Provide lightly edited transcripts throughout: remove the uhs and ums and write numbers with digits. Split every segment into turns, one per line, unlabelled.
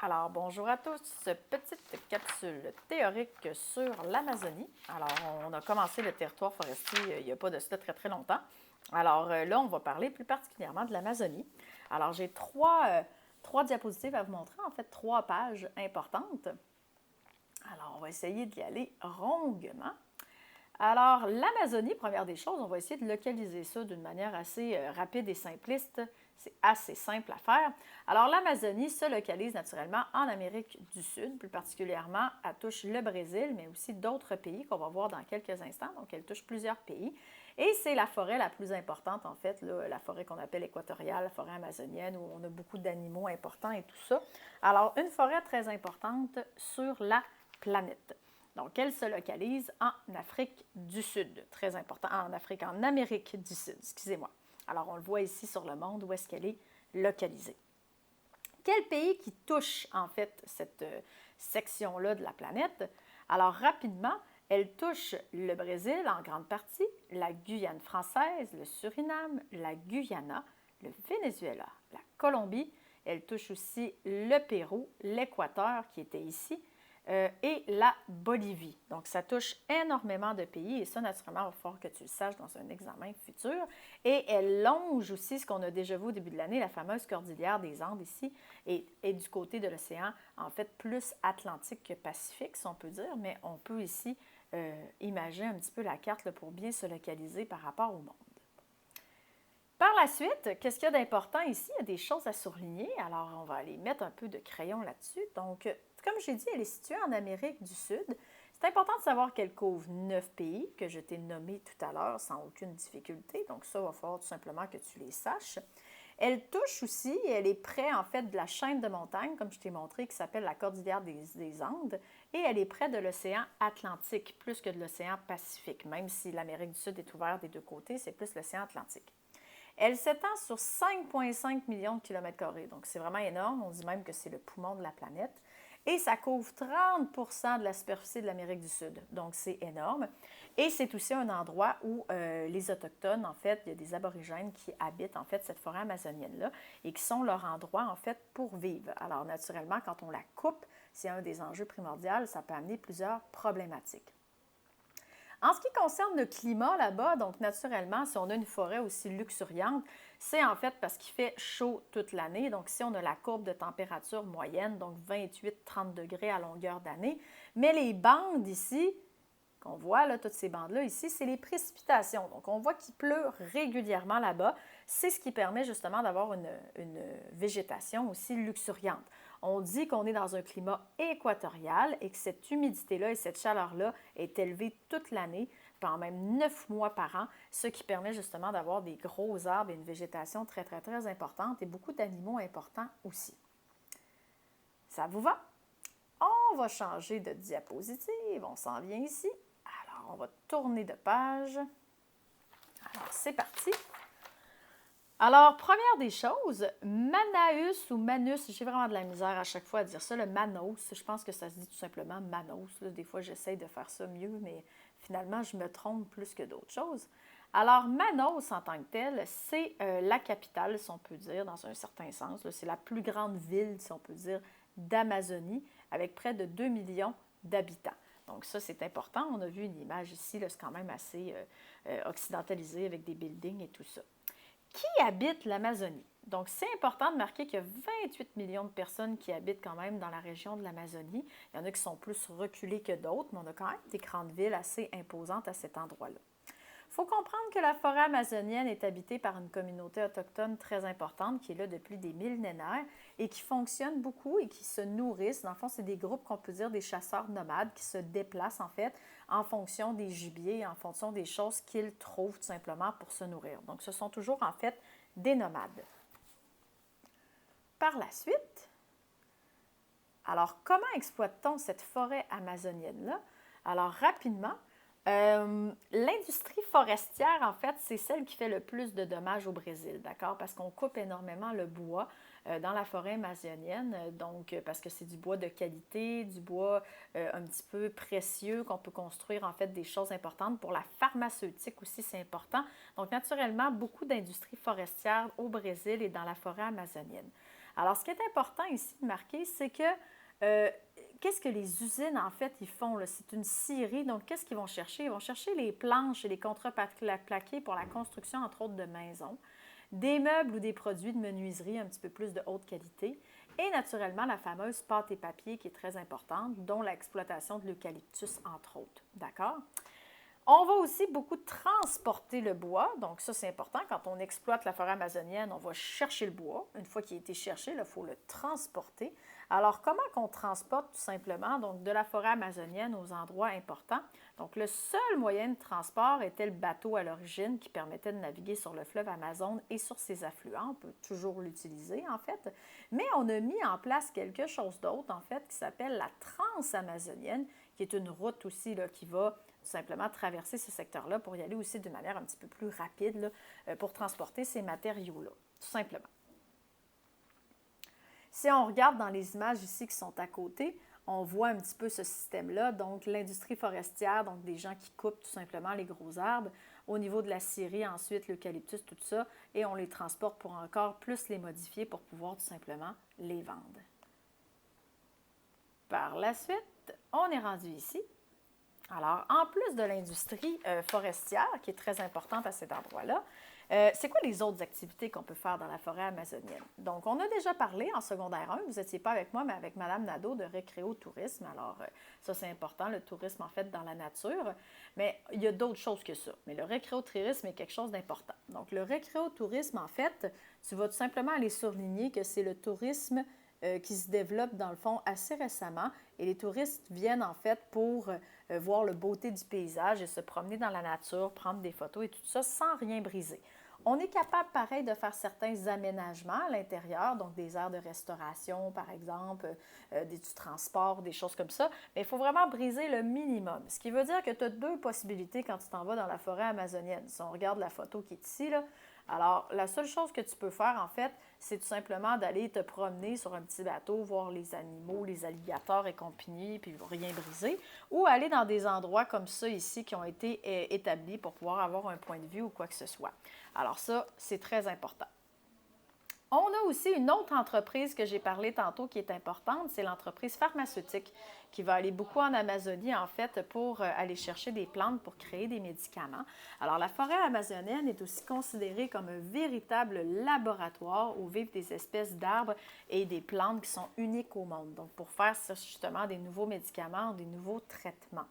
Alors, bonjour à tous. Petite capsule théorique sur l'Amazonie. Alors, on a commencé le territoire forestier il n'y a pas de cela très longtemps. Alors là, on va parler plus particulièrement de l'Amazonie. Alors, j'ai trois diapositives à vous montrer, en fait, trois pages importantes. Alors, on va essayer d'y aller longuement. Alors, l'Amazonie, première des choses, on va essayer de localiser ça d'une manière assez rapide et simpliste. C'est assez simple à faire. Alors, l'Amazonie se localise naturellement en Amérique du Sud, plus particulièrement, elle touche le Brésil, mais aussi d'autres pays qu'on va voir dans quelques instants. Donc, elle touche plusieurs pays. Et c'est la forêt la plus importante, en fait, là, la forêt qu'on appelle équatoriale, la forêt amazonienne, où on a beaucoup d'animaux importants et tout ça. Alors, une forêt très importante sur la planète. Donc, elle se localise en Afrique du Sud, très important, en Amérique du Sud, excusez-moi. Alors, on le voit ici sur le monde où est-ce qu'elle est localisée. Quel pays qui touche, en fait, cette section-là de la planète? Alors, rapidement, elle touche le Brésil en grande partie, la Guyane française, le Suriname, la Guyana, le Venezuela, la Colombie. Elle touche aussi le Pérou, l'Équateur qui était ici, et la Bolivie. Donc, ça touche énormément de pays et ça, naturellement, il va falloir que tu le saches dans un examen futur. Et elle longe aussi ce qu'on a déjà vu au début de l'année, la fameuse cordillère des Andes ici, et du côté de l'océan, en fait, plus Atlantique que Pacifique, si on peut dire, mais on peut ici imaginer un petit peu la carte là, pour bien se localiser par rapport au monde. Par la suite, qu'est-ce qu'il y a d'important ici? Il y a des choses à surligner, alors on va aller mettre un peu de crayon là-dessus. Donc, comme j'ai dit, elle est située en Amérique du Sud. C'est important de savoir qu'elle couvre 9 pays que je t'ai nommés tout à l'heure sans aucune difficulté. Donc, ça, il va falloir tout simplement que tu les saches. Elle touche aussi, elle est près en fait de la chaîne de montagnes, comme je t'ai montré, qui s'appelle la cordillère des Andes, et elle est près de l'océan Atlantique, plus que de l'océan Pacifique, même si l'Amérique du Sud est ouverte des deux côtés, c'est plus l'océan Atlantique. Elle s'étend sur 5,5 millions de kilomètres carrés, donc c'est vraiment énorme, on dit même que c'est le poumon de la planète. Et ça couvre 30 de la superficie de l'Amérique du Sud, donc c'est énorme. Et c'est aussi un endroit où les Autochtones, en fait, il y a des aborigènes qui habitent, en fait, cette forêt amazonienne-là et qui sont leur endroit, en fait, pour vivre. Alors, naturellement, quand on la coupe, c'est un des enjeux primordiaux, ça peut amener plusieurs problématiques. En ce qui concerne le climat là-bas, donc naturellement, si on a une forêt aussi luxuriante, c'est en fait parce qu'il fait chaud toute l'année. Donc, si on a la courbe de température moyenne, donc 28-30 degrés à longueur d'année, mais les bandes ici, qu'on voit, là, toutes ces bandes-là ici, c'est les précipitations. Donc, on voit qu'il pleut régulièrement là-bas. C'est ce qui permet justement d'avoir une végétation aussi luxuriante. On dit qu'on est dans un climat équatorial et que cette humidité-là et cette chaleur-là est élevée toute l'année, pendant même 9 mois par an, ce qui permet justement d'avoir des gros arbres et une végétation très importante et beaucoup d'animaux importants aussi. Ça vous va? On va changer de diapositive, on s'en vient ici. Alors, on va tourner de page. Alors, c'est parti. Alors, première des choses, Manaus ou Manus, j'ai vraiment de la misère à chaque fois à dire ça, le Manos, je pense que ça se dit tout simplement Manos. Là. Des fois, j'essaye de faire ça mieux, mais finalement, je me trompe plus que d'autres choses. Alors, Manos, en tant que tel, c'est la capitale, si on peut dire, dans un certain sens. C'est la plus grande ville, si on peut dire, d'Amazonie, avec près de 2 millions d'habitants. Donc ça, c'est important. On a vu une image ici, c'est quand même assez occidentalisé avec des buildings et tout ça. Qui habite l'Amazonie? Donc, c'est important de marquer qu'il y a 28 millions de personnes qui habitent quand même dans la région de l'Amazonie. Il y en a qui sont plus reculés que d'autres, mais on a quand même des grandes villes assez imposantes à cet endroit-là. Il faut comprendre que la forêt amazonienne est habitée par une communauté autochtone très importante qui est là depuis des millénaires et qui fonctionne beaucoup et qui se nourrissent. Dans le fond, c'est des groupes qu'on peut dire des chasseurs nomades qui se déplacent en fait en fonction des gibiers, en fonction des choses qu'ils trouvent tout simplement pour se nourrir. Donc, ce sont toujours en fait des nomades. Par la suite, alors comment exploite-t-on cette forêt amazonienne-là? Alors, rapidement, l'industrie forestière, en fait, c'est celle qui fait le plus de dommages au Brésil, d'accord? Parce qu'on coupe énormément le bois dans la forêt amazonienne, donc parce que c'est du bois de qualité, du bois un petit peu précieux qu'on peut construire, en fait, des choses importantes. Pour la pharmaceutique aussi, c'est important. Donc, naturellement, beaucoup d'industries forestières au Brésil et dans la forêt amazonienne. Alors, ce qui est important ici de marquer, c'est que qu'est-ce que les usines, en fait, ils font? C'est une scierie. Donc, qu'est-ce qu'ils vont chercher? Ils vont chercher les planches et les contreplaqués pour la construction, entre autres, de maisons, des meubles ou des produits de menuiserie un petit peu plus de haute qualité et, naturellement, la fameuse pâte et papier qui est très importante, dont l'exploitation de l'eucalyptus, entre autres. D'accord? On va aussi beaucoup transporter le bois. Donc, ça, c'est important. Quand on exploite la forêt amazonienne, on va chercher le bois. Une fois qu'il a été cherché, il faut le transporter. Alors, comment qu'on transporte tout simplement donc, de la forêt amazonienne aux endroits importants? Donc, le seul moyen de transport était le bateau à l'origine qui permettait de naviguer sur le fleuve Amazone et sur ses affluents. On peut toujours l'utiliser, en fait. Mais on a mis en place quelque chose d'autre, en fait, qui s'appelle la transamazonienne, qui est une route aussi là, qui va tout simplement traverser ce secteur-là pour y aller aussi de manière un petit peu plus rapide là, pour transporter ces matériaux-là, tout simplement. Si on regarde dans les images ici qui sont à côté, on voit un petit peu ce système-là, donc l'industrie forestière, donc des gens qui coupent tout simplement les gros arbres. Au niveau de la scierie, ensuite l'eucalyptus, tout ça, et on les transporte pour encore plus les modifier pour pouvoir tout simplement les vendre. Par la suite, on est rendu ici. Alors, en plus de l'industrie forestière, qui est très importante à cet endroit-là, c'est quoi les autres activités qu'on peut faire dans la forêt amazonienne? Donc, on a déjà parlé en secondaire 1, vous n'étiez pas avec moi, mais avec Mme Nadeau de récréotourisme. Alors, ça, c'est important, le tourisme, en fait, dans la nature. Mais il y a d'autres choses que ça. Mais le récréotourisme est quelque chose d'important. Donc, le récréotourisme, en fait, tu vas tout simplement aller surligner que c'est le tourisme qui se développe, dans le fond, assez récemment. Et les touristes viennent, en fait, pour voir la beauté du paysage et se promener dans la nature, prendre des photos et tout ça sans rien briser. On est capable, pareil, de faire certains aménagements à l'intérieur, donc des aires de restauration, par exemple, du transport, des choses comme ça, mais il faut vraiment briser le minimum. Ce qui veut dire que tu as deux possibilités quand tu t'en vas dans la forêt amazonienne. Si on regarde la photo qui est ici, là, alors, la seule chose que tu peux faire, en fait, c'est tout simplement d'aller te promener sur un petit bateau, voir les animaux, les alligators et compagnie, puis rien briser, ou aller dans des endroits comme ça ici qui ont été établis pour pouvoir avoir un point de vue ou quoi que ce soit. Alors ça, c'est très important. On a aussi une autre entreprise que j'ai parlé tantôt qui est importante, c'est l'entreprise pharmaceutique qui va aller beaucoup en Amazonie, en fait, pour aller chercher des plantes pour créer des médicaments. Alors, la forêt amazonienne est aussi considérée comme un véritable laboratoire où vivent des espèces d'arbres et des plantes qui sont uniques au monde. Donc, pour faire justement des nouveaux médicaments, des nouveaux traitements.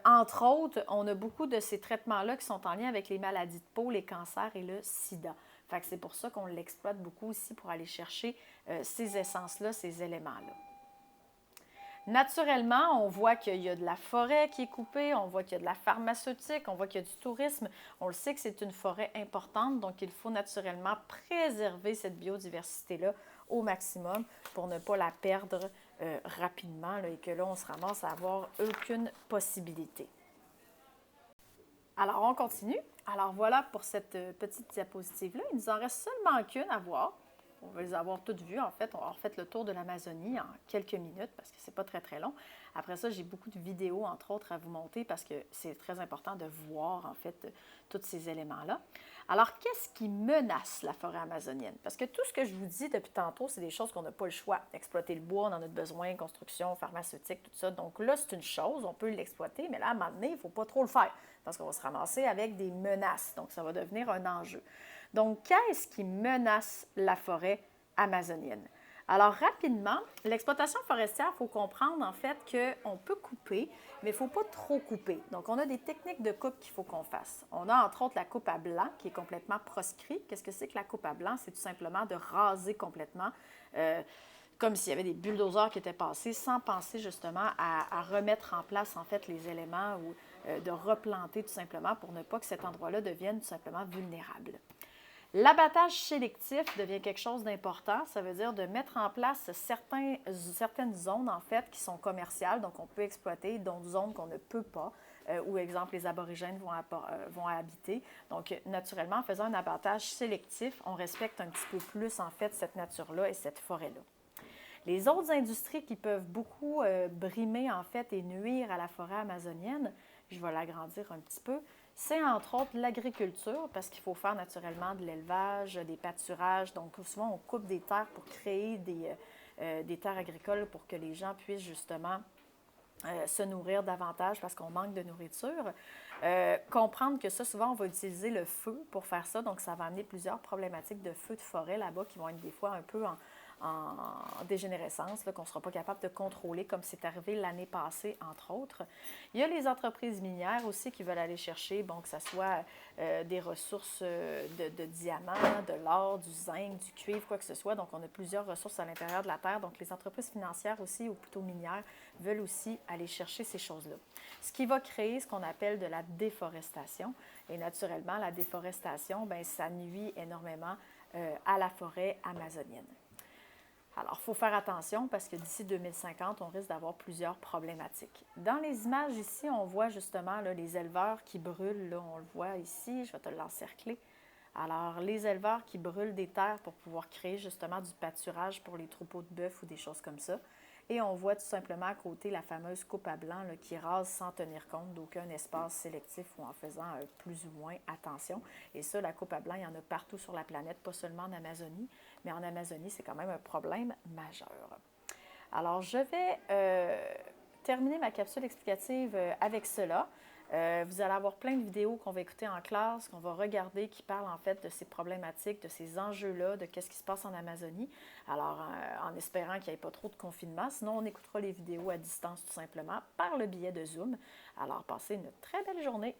Entre autres, on a beaucoup de ces traitements-là qui sont en lien avec les maladies de peau, les cancers et le sida. Fait que c'est pour ça qu'on l'exploite beaucoup aussi pour aller chercher ces essences-là, ces éléments-là. Naturellement, on voit qu'il y a de la forêt qui est coupée, on voit qu'il y a de la pharmaceutique, on voit qu'il y a du tourisme. On le sait que c'est une forêt importante, donc il faut naturellement préserver cette biodiversité-là au maximum pour ne pas la perdre rapidement là, et que là, on se ramasse à avoir aucune possibilité. Alors, on continue. Alors, voilà pour cette petite diapositive-là. Il nous en reste seulement qu'une à voir. On va les avoir toutes vues, en fait. On va avoir fait le tour de l'Amazonie en quelques minutes parce que c'est pas très, très long. Après ça, j'ai beaucoup de vidéos, entre autres, à vous monter parce que c'est très important de voir, en fait, tous ces éléments-là. Alors, qu'est-ce qui menace la forêt amazonienne? Parce que tout ce que je vous dis depuis tantôt, c'est des choses qu'on n'a pas le choix. Exploiter le bois, on en a besoin, construction, pharmaceutique, tout ça. Donc là, c'est une chose, on peut l'exploiter, mais là, à un moment donné, il ne faut pas trop le faire parce qu'on va se ramasser avec des menaces. Donc, ça va devenir un enjeu. Donc, qu'est-ce qui menace la forêt amazonienne? Alors, rapidement, l'exploitation forestière, il faut comprendre en fait qu'on peut couper, mais il ne faut pas trop couper. Donc, on a des techniques de coupe qu'il faut qu'on fasse. On a entre autres la coupe à blanc qui est complètement proscrite. Qu'est-ce que c'est que la coupe à blanc? C'est tout simplement de raser complètement, comme s'il y avait des bulldozers qui étaient passés, sans penser justement à remettre en place en fait les éléments ou de replanter tout simplement pour ne pas que cet endroit-là devienne tout simplement vulnérable. L'abattage sélectif devient quelque chose d'important. Ça veut dire de mettre en place certaines zones, en fait, qui sont commerciales, donc on peut exploiter, d'autres zones qu'on ne peut pas, où, exemple, les aborigènes vont habiter. Donc, naturellement, en faisant un abattage sélectif, on respecte un petit peu plus, en fait, cette nature-là et cette forêt-là. Les autres industries qui peuvent beaucoup brimer, en fait, et nuire à la forêt amazonienne, je vais l'agrandir un petit peu, C'est entre autres l'agriculture, parce qu'il faut faire naturellement de l'élevage, des pâturages. Donc, souvent, on coupe des terres pour créer des terres agricoles pour que les gens puissent justement se nourrir davantage parce qu'on manque de nourriture. Comprendre que ça, souvent, on va utiliser le feu pour faire ça. Donc, ça va amener plusieurs problématiques de feu de forêt là-bas qui vont être des fois un peu en dégénérescence, qu'on ne sera pas capable de contrôler, comme c'est arrivé l'année passée, entre autres. Il y a les entreprises minières aussi qui veulent aller chercher, bon, que ce soit des ressources de diamants, de l'or, du zinc, du cuivre, quoi que ce soit. Donc, on a plusieurs ressources à l'intérieur de la Terre. Donc, les entreprises financières aussi, ou plutôt minières, veulent aussi aller chercher ces choses-là. Ce qui va créer ce qu'on appelle de la déforestation. Et naturellement, la déforestation, bien, ça nuit énormément à la forêt amazonienne. Alors, il faut faire attention parce que d'ici 2050, on risque d'avoir plusieurs problématiques. Dans les images ici, on voit justement là, les éleveurs qui brûlent. Là, on le voit ici, je vais te l'encercler. Alors, les éleveurs qui brûlent des terres pour pouvoir créer justement du pâturage pour les troupeaux de bœufs ou des choses comme ça. Et on voit tout simplement à côté la fameuse coupe à blanc là, qui rase sans tenir compte d'aucun espace sélectif ou en faisant plus ou moins attention. Et ça, la coupe à blanc, il y en a partout sur la planète, pas seulement en Amazonie, mais en Amazonie, c'est quand même un problème majeur. Alors, je vais terminer ma capsule explicative avec cela. Vous allez avoir plein de vidéos qu'on va écouter en classe, qu'on va regarder, qui parlent en fait de ces problématiques, de ces enjeux-là, de qu'est-ce qui se passe en Amazonie. Alors, en espérant qu'il n'y ait pas trop de confinement. Sinon, on écoutera les vidéos à distance tout simplement par le biais de Zoom. Alors, passez une très belle journée.